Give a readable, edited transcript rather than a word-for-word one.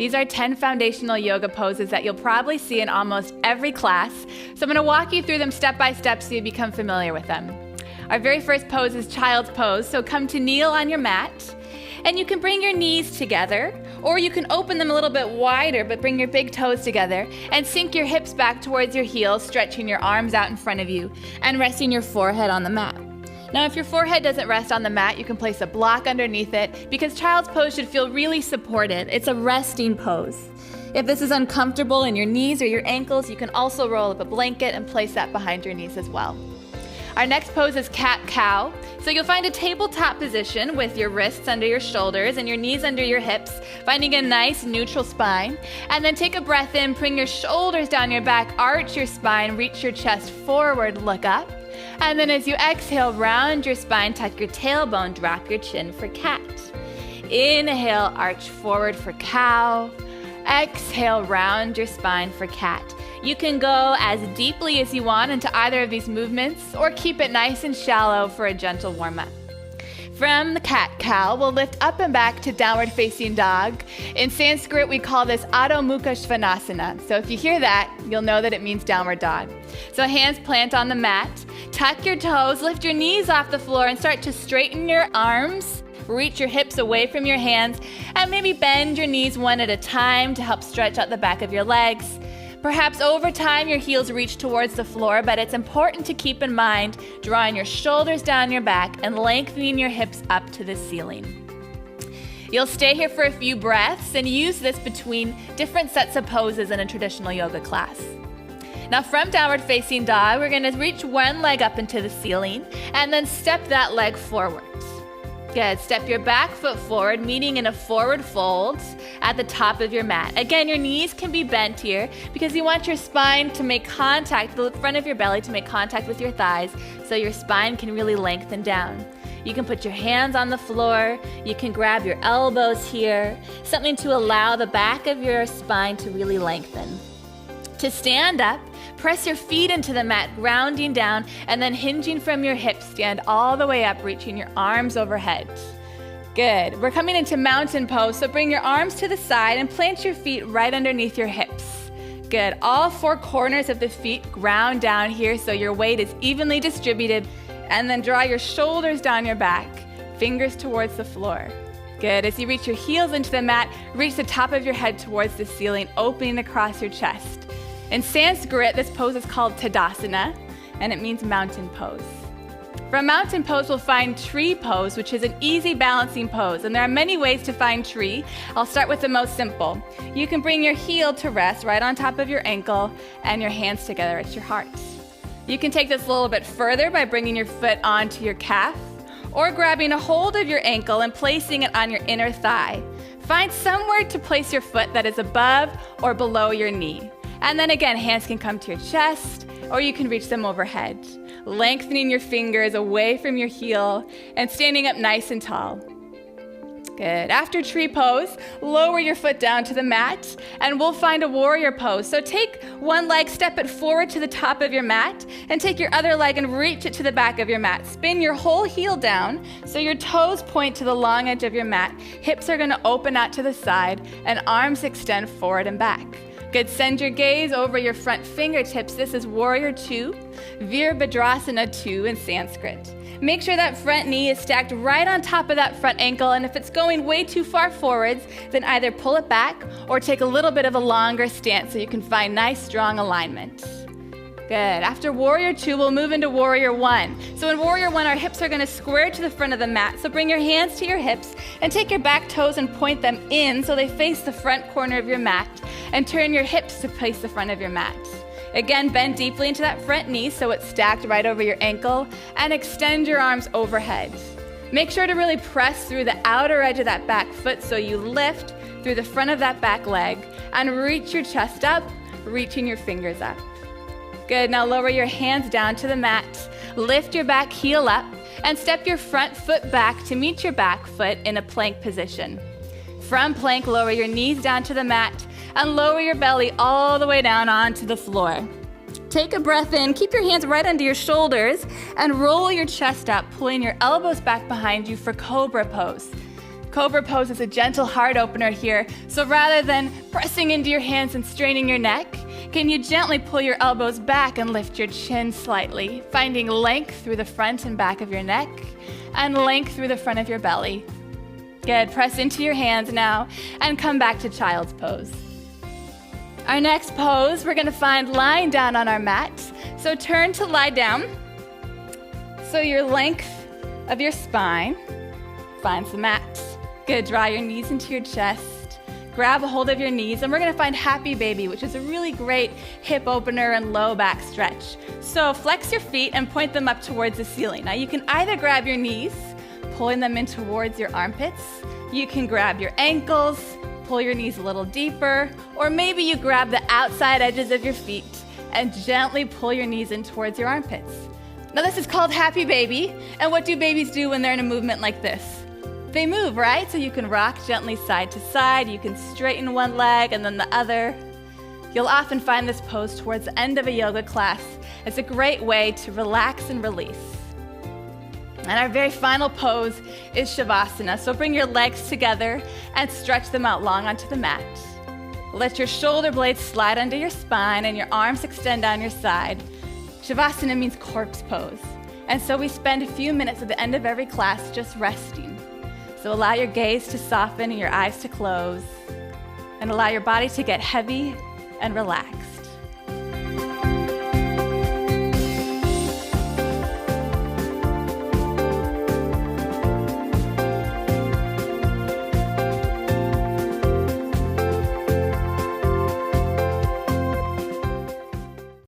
These are 10 foundational yoga poses that you'll probably see in almost every class. So I'm going to walk you through them step by step so you become familiar with them. Our very first pose is child's pose. So come to kneel on your mat. And you can bring your knees together, or you can open them a little bit wider, but bring your big toes together and sink your hips back towards your heels, stretching your arms out in front of you and resting your forehead on the mat. Now, if your forehead doesn't rest on the mat, you can place a block underneath it because child's pose should feel really supported. It's a resting pose. If this is uncomfortable in your knees or your ankles, you can also roll up a blanket and place that behind your knees as well. Our next pose is cat-cow. So you'll find a tabletop position with your wrists under your shoulders and your knees under your hips, finding a nice neutral spine. And then take a breath in, bring your shoulders down your back, arch your spine, reach your chest forward, look up. And then as you exhale, round your spine, tuck your tailbone, drop your chin for cat. Inhale, arch forward for cow. Exhale, round your spine for cat. You can go as deeply as you want into either of these movements or keep it nice and shallow for a gentle warm-up. From the cat-cow, we'll lift up and back to downward facing dog. In Sanskrit, we call this Adho Mukha Svanasana. So if you hear that, you'll know that it means downward dog. So hands plant on the mat, tuck your toes, lift your knees off the floor and start to straighten your arms. Reach your hips away from your hands and maybe bend your knees one at a time to help stretch out the back of your legs. Perhaps over time your heels reach towards the floor, but it's important to keep in mind drawing your shoulders down your back and lengthening your hips up to the ceiling. You'll stay here for a few breaths and use this between different sets of poses in a traditional yoga class. Now from downward facing dog, we're going to reach one leg up into the ceiling and then step that leg forward. Good. Step your back foot forward, meeting in a forward fold at the top of your mat. Again, your knees can be bent here because you want your spine to make contact, the front of your belly to make contact with your thighs so your spine can really lengthen down. You can put your hands on the floor. You can grab your elbows here, something to allow the back of your spine to really lengthen. To stand up, press your feet into the mat, grounding down, and then hinging from your hips, stand all the way up, reaching your arms overhead. Good. We're coming into mountain pose, so bring your arms to the side and plant your feet right underneath your hips. Good. All four corners of the feet ground down here so your weight is evenly distributed, and then draw your shoulders down your back, fingers towards the floor. Good. As you reach your heels into the mat, reach the top of your head towards the ceiling, opening across your chest. In Sanskrit, this pose is called Tadasana, and it means mountain pose. From mountain pose, we'll find tree pose, which is an easy balancing pose, and there are many ways to find tree. I'll start with the most simple. You can bring your heel to rest right on top of your ankle and your hands together at your heart. You can take this a little bit further by bringing your foot onto your calf or grabbing a hold of your ankle and placing it on your inner thigh. Find somewhere to place your foot that is above or below your knee. And then again, hands can come to your chest, or you can reach them overhead, lengthening your fingers away from your heel and standing up nice and tall. Good. After tree pose, lower your foot down to the mat, and we'll find a warrior pose. So take one leg, step it forward to the top of your mat, and take your other leg and reach it to the back of your mat. Spin your whole heel down so your toes point to the long edge of your mat. Hips are going to open out to the side, and arms extend forward and back. Good. Send your gaze over your front fingertips. This is Warrior 2, Virabhadrasana 2 in Sanskrit. Make sure that front knee is stacked right on top of that front ankle, and if it's going way too far forwards, then either pull it back or take a little bit of a longer stance so you can find nice, strong alignment. Good. After Warrior 2, we'll move into Warrior 1. So in Warrior 1, our hips are going to square to the front of the mat. So bring your hands to your hips and take your back toes and point them in so they face the front corner of your mat, and turn your hips to face the front of your mat. Again, bend deeply into that front knee so it's stacked right over your ankle, and extend your arms overhead. Make sure to really press through the outer edge of that back foot so you lift through the front of that back leg and reach your chest up, reaching your fingers up. Good. Now lower your hands down to the mat, lift your back heel up, and step your front foot back to meet your back foot in a plank position. From plank, lower your knees down to the mat and lower your belly all the way down onto the floor. Take a breath in, keep your hands right under your shoulders, and roll your chest up, pulling your elbows back behind you for Cobra pose. Cobra pose is a gentle heart opener here, so rather than pressing into your hands and straining your neck, can you gently pull your elbows back and lift your chin slightly, finding length through the front and back of your neck and length through the front of your belly. Good, press into your hands now and come back to child's pose. Our next pose, we're gonna find lying down on our mat. So turn to lie down. So your length of your spine finds the mat. Good, draw your knees into your chest. Grab a hold of your knees, and we're gonna find Happy Baby, which is a really great hip opener and low back stretch. So flex your feet and point them up towards the ceiling. Now you can either grab your knees, pulling them in towards your armpits. You can grab your ankles, pull your knees a little deeper, or maybe you grab the outside edges of your feet and gently pull your knees in towards your armpits. Now this is called Happy Baby, and what do babies do when they're in a movement like this? They move, right? So you can rock gently side to side, you can straighten one leg and then the other. You'll often find this pose towards the end of a yoga class. It's a great way to relax and release. And our very final pose is Shavasana. So bring your legs together and stretch them out long onto the mat. Let your shoulder blades slide under your spine and your arms extend down your side. Shavasana means corpse pose. And so we spend a few minutes at the end of every class just resting. So allow your gaze to soften and your eyes to close, and allow your body to get heavy and relaxed.